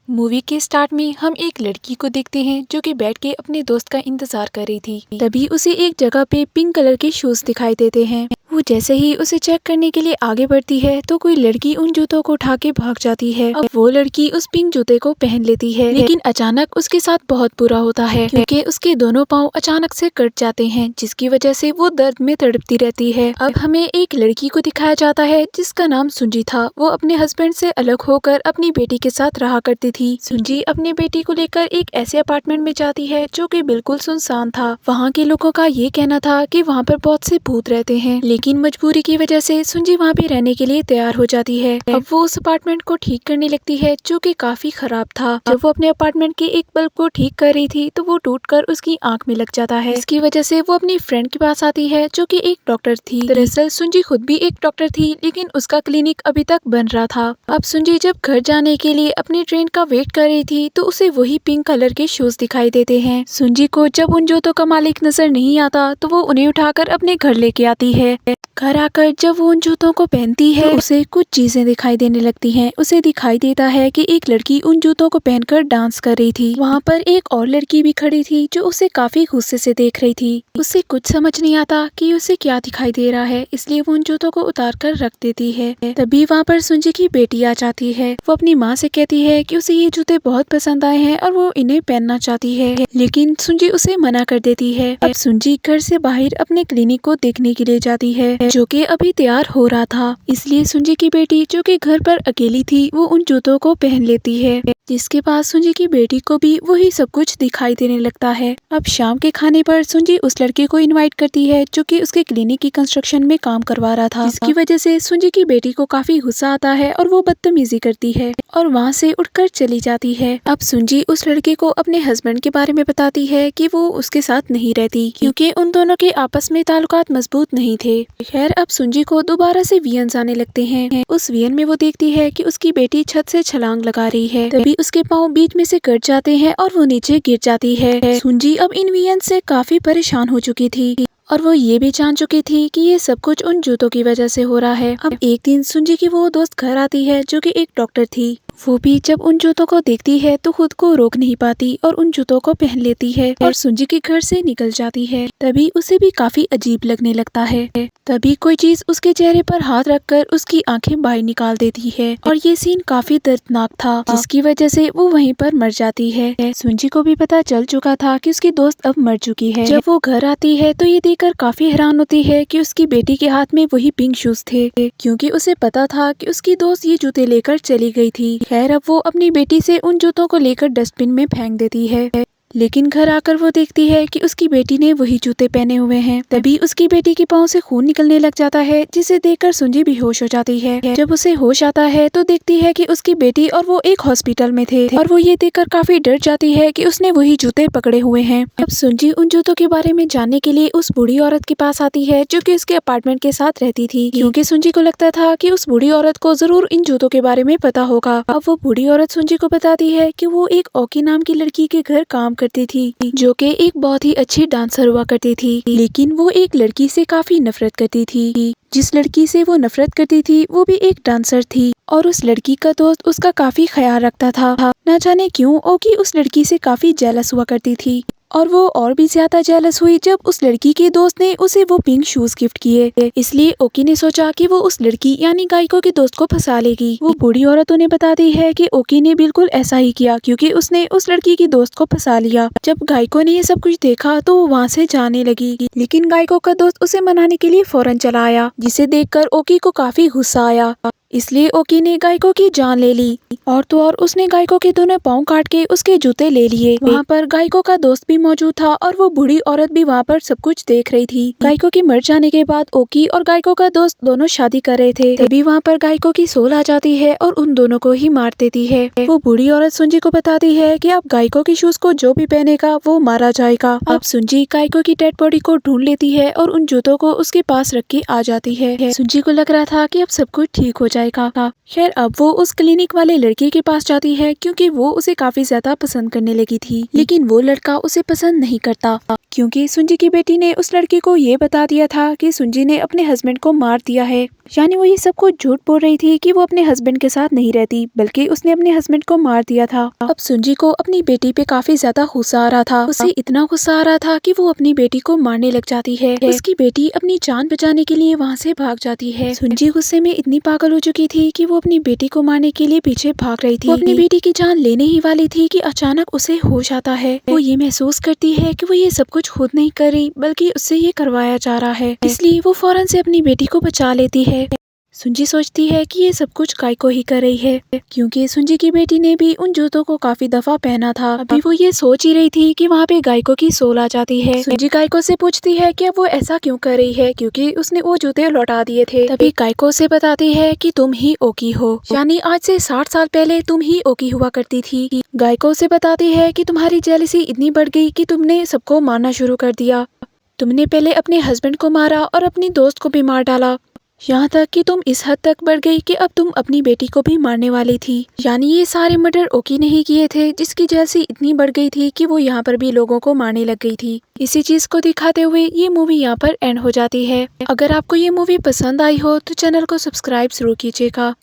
Movie के start में हम एक लड़की को देखते हैं जो कि बैठ के अपने दोस्त का इंतजार कर रही थी। तभी उसे एक जगह पे पिंक कलर के शूज दिखाई देते हैं। वो जैसे ही उसे चेक करने के लिए आगे बढ़ती है तो कोई लड़की उन जूतों को उठा के भाग जाती है। अब वो लड़की उस पिंक जूते को पहन लेती है, लेकिन अचानक उसके साथ बहुत बुरा होता है क्योंकि उसके दोनों पाँव अचानक से कट जाते हैं, जिसकी वजह से वो दर्द में तड़पती रहती है। अब हमें एक लड़की को दिखाया जाता है जिसका नाम सुंजी था। वो अपने हस्बैंड से अलग होकर अपनी बेटी के साथ रहा करती थी। सुंजी अपनी बेटी को लेकर एक ऐसे अपार्टमेंट में जाती है जो कि बिल्कुल सुनसान था। वहाँ के लोगों का ये कहना था कि वहाँ पर बहुत से भूत रहते हैं, लेकिन मजबूरी की वजह से सुंजी वहाँ पे रहने के लिए तैयार हो जाती है। अब वो उस अपार्टमेंट को ठीक करने लगती है जो कि काफी खराब था। जब वो अपने अपार्टमेंट के एक बल्ब को ठीक कर रही थी तो वो टूटकर उसकी आंख में लग जाता है। इसकी वजह से वो अपनी फ्रेंड के पास आती है जो कि एक डॉक्टर थी। दरअसल सुंजी खुद भी एक डॉक्टर थी, लेकिन उसका क्लिनिक अभी तक बन रहा था। अब सुंजी जब घर जाने के लिए अपनी ट्रेन का वेट कर रही थी तो उसे वही पिंक कलर के शूज दिखाई देते हैं। सुंजी को जब उन जूतों का मालिक नजर नहीं आता तो वो उन्हें उठाकर अपने घर लेके आती है। घर आकर जब वो उन जूतों को पहनती है तो उसे कुछ चीजें दिखाई देने लगती हैं। उसे दिखाई देता है कि एक लड़की उन जूतों को पहनकर डांस कर रही थी। वहाँ पर एक और लड़की भी खड़ी थी जो उसे काफी गुस्से से देख रही थी। उसे कुछ समझ नहीं आता कि उसे क्या दिखाई दे रहा है, इसलिए वो उन जूतों को उतार कर रख देती है। तभी वहाँ पर सुंजी की बेटी आ जाती है। वो अपनी माँ से कहती है कि उसे ये जूते बहुत पसंद आए हैं और वो इन्हें पहनना चाहती है, लेकिन सुंजी उसे मना कर देती है। अब सुंजी घर से बाहर अपने क्लिनिक को देखने के लिए जाती है जो कि अभी तैयार हो रहा था। इसलिए सुंजी की बेटी जो कि घर पर अकेली थी वो उन जूतों को पहन लेती है, जिसके बाद सुंजी की बेटी को भी वही सब कुछ दिखाई देने लगता है। अब शाम के खाने पर सुंजी उस लड़के को इनवाइट करती है जो कि उसके क्लिनिक की कंस्ट्रक्शन में काम करवा रहा था, जिसकी वजह से सुंजी की बेटी को काफी गुस्सा आता है और वो बदतमीजी करती है और वहाँ से उठकर चली जाती है। अब सुंजी उस लड़के को अपने हस्बैंड के बारे में बताती है कि वो उसके साथ नहीं रहती क्योंकि उन दोनों के आपस में ताल्लुकात मजबूत नहीं थे। खैर अब सुंजी को दोबारा से वियंस आने लगते हैं। उस वियन में वो देखती है कि उसकी बेटी छत से छलांग लगा रही है। तभी उसके पाँव बीच में से कट जाते हैं और वो नीचे गिर जाती है। सुंजी अब इन वियन से काफी परेशान हो चुकी थी और वो ये भी जान चुकी थी कि ये सब कुछ उन जूतों की वजह से हो रहा है। अब एक दिन सुंजी की वो दोस्त घर आती है जो कि एक डॉक्टर थी। वो भी जब उन जूतों को देखती है तो खुद को रोक नहीं पाती और उन जूतों को पहन लेती है और सुंजी के घर से निकल जाती है। तभी उसे भी काफी अजीब लगने लगता है। तभी कोई चीज उसके चेहरे पर हाथ रखकर उसकी आंखें बाहर निकाल देती है और ये सीन काफी दर्दनाक था, जिसकी वजह से वो वहीं पर मर जाती है। सुंजी को भी पता चल चुका था कि उसकी दोस्त अब मर चुकी है। जब वो घर आती है तो ये देखकर काफी हैरान होती है कि उसकी बेटी के हाथ में वही पिंक शूज थे, क्योंकि उसे पता था कि उसकी दोस्त ये जूते लेकर चली गई थी। खैर अब वो अपनी बेटी से उन जूतों को लेकर डस्टबिन में फेंक देती है, लेकिन घर आकर वो देखती है कि उसकी बेटी ने वही जूते पहने हुए हैं। तभी उसकी बेटी के पाँव से खून निकलने लग जाता है, जिसे देखकर सुंजी बेहोश हो जाती है। जब उसे होश आता है तो देखती है कि उसकी बेटी और वो एक हॉस्पिटल में थे और वो ये देखकर काफी डर जाती है कि उसने वही जूते पकड़े हुए हैं। अब सुंजी उन जूतों के बारे में जानने के लिए उस बूढ़ी औरत के पास आती है जो कि उसके अपार्टमेंट के साथ रहती थी, क्योंकि सुंजी को लगता था कि उस बूढ़ी औरत को जरूर इन जूतों के बारे में पता होगा। अब वो बूढ़ी औरत सुंजी को बताती है कि वो एक ओकी नाम की लड़की के घर काम करती थी जो कि एक बहुत ही अच्छी डांसर हुआ करती थी, लेकिन वो एक लड़की से काफी नफरत करती थी। जिस लड़की से वो नफरत करती थी वो भी एक डांसर थी और उस लड़की का दोस्त उसका काफी ख्याल रखता था। न जाने क्यों ओकी उस लड़की से काफी जेलस हुआ करती थी और वो और भी ज्यादा जेलस हुई जब उस लड़की के दोस्त ने उसे वो पिंक शूज गिफ्ट किए। इसलिए ओकी ने सोचा कि वो उस लड़की यानी गायको के दोस्त को फंसा लेगी। वो बूढ़ी औरत उन्हें बताती है कि ओकी ने बिल्कुल ऐसा ही किया क्योंकि उसने उस लड़की की दोस्त को फंसा लिया। जब गायको ने ये सब कुछ देखा तो वो वहाँ से जाने लगी, लेकिन गायको का दोस्त उसे मनाने के लिए फौरन चला आया, जिसे देखकर ओकी को काफी गुस्सा आया। इसलिए ओकी ने गायको की जान ले ली और तो और उसने गायको के दोनों पाँव काट के उसके जूते ले लिए। वहाँ पर गायको का दोस्त भी मौजूद था और वो बूढ़ी औरत भी वहाँ पर सब कुछ देख रही थी। गायको के मर जाने के बाद ओकी और गायको का दोस्त दोनों शादी कर रहे थे। तभी वहाँ पर गायको की सोल आ जाती है और उन दोनों को ही मार देती है। वो बूढ़ी औरत सुंजी को बताती है कि अब गायको की शूज को जो भी पहनेगा वो मारा जाएगा। अब सुंजी गायको की डेड बॉडी को ढूंढ लेती है और उन जूतों को उसके पास रख के आ जाती है। सुंजी को लग रहा था कि अब सब कुछ ठीक हो जाएगा। खैर अब वो उस क्लिनिक वाले लड़के के पास जाती है क्योंकि वो उसे काफी ज्यादा पसंद करने लगी थी, लेकिन वो लड़का उसे पसंद नहीं करता क्योंकि सुंजी की बेटी ने उस लड़के को ये बता दिया था कि सुंजी ने अपने हस्बैंड को मार दिया है। यानी वो ये सब कुछ झूठ बोल रही थी कि वो अपने हस्बैंड के साथ नहीं रहती, बल्कि उसने अपने हस्बैंड को मार दिया था। अब सुंजी को अपनी बेटी पे काफी ज्यादा गुस्सा आ रहा था। उसे इतना गुस्सा आ रहा था कि वो अपनी बेटी को मारने लग जाती है। उसकी बेटी अपनी जान बचाने के लिए वहाँ से भाग जाती है। सुंजी गुस्से में इतनी पागल हो चुकी थी कि वो अपनी बेटी को मारने के लिए पीछे भाग रही थी। वो अपनी बेटी की जान लेने ही वाली थी कि अचानक उसे होश आता है। वो ये महसूस करती है कि वो ये सब कुछ खुद नहीं कर रही, बल्कि उससे ये करवाया जा रहा है। इसलिए वो फौरन से अपनी बेटी को बचा लेती है। सुंजी सोचती है कि ये सब कुछ गाय को ही कर रही है, क्योंकि सुंजी की बेटी ने भी उन जूतों को काफी दफा पहना था। अभी वो ये सोच ही रही थी कि वहाँ पे गायको की सोल आ जाती है। सुंजी गायको से पूछती है कि अब वो ऐसा क्यों कर रही है, क्योंकि उसने वो जूते लौटा दिए थे। तभी गायको से बताती है कि तुम ही ओकी हो, यानी आज से 60 साल पहले तुम ही ओकी हुआ करती थी। गायको से बताती है कि तुम्हारी जेलसी इतनी बढ़ गई कि तुमने सबको मारना शुरू कर दिया। तुमने पहले अपने हस्बैंड को मारा और अपनी दोस्त को भी मार डाला, यहाँ तक कि तुम इस हद तक बढ़ गई कि अब तुम अपनी बेटी को भी मारने वाली थी। यानी ये सारे मर्डर ओकी नहीं किए थे, जिसकी जेलसी इतनी बढ़ गई थी कि वो यहाँ पर भी लोगों को मारने लग गई थी। इसी चीज को दिखाते हुए ये मूवी यहाँ पर एंड हो जाती है। अगर आपको ये मूवी पसंद आई हो तो चैनल को सब्सक्राइब जरूर कीजिएगा।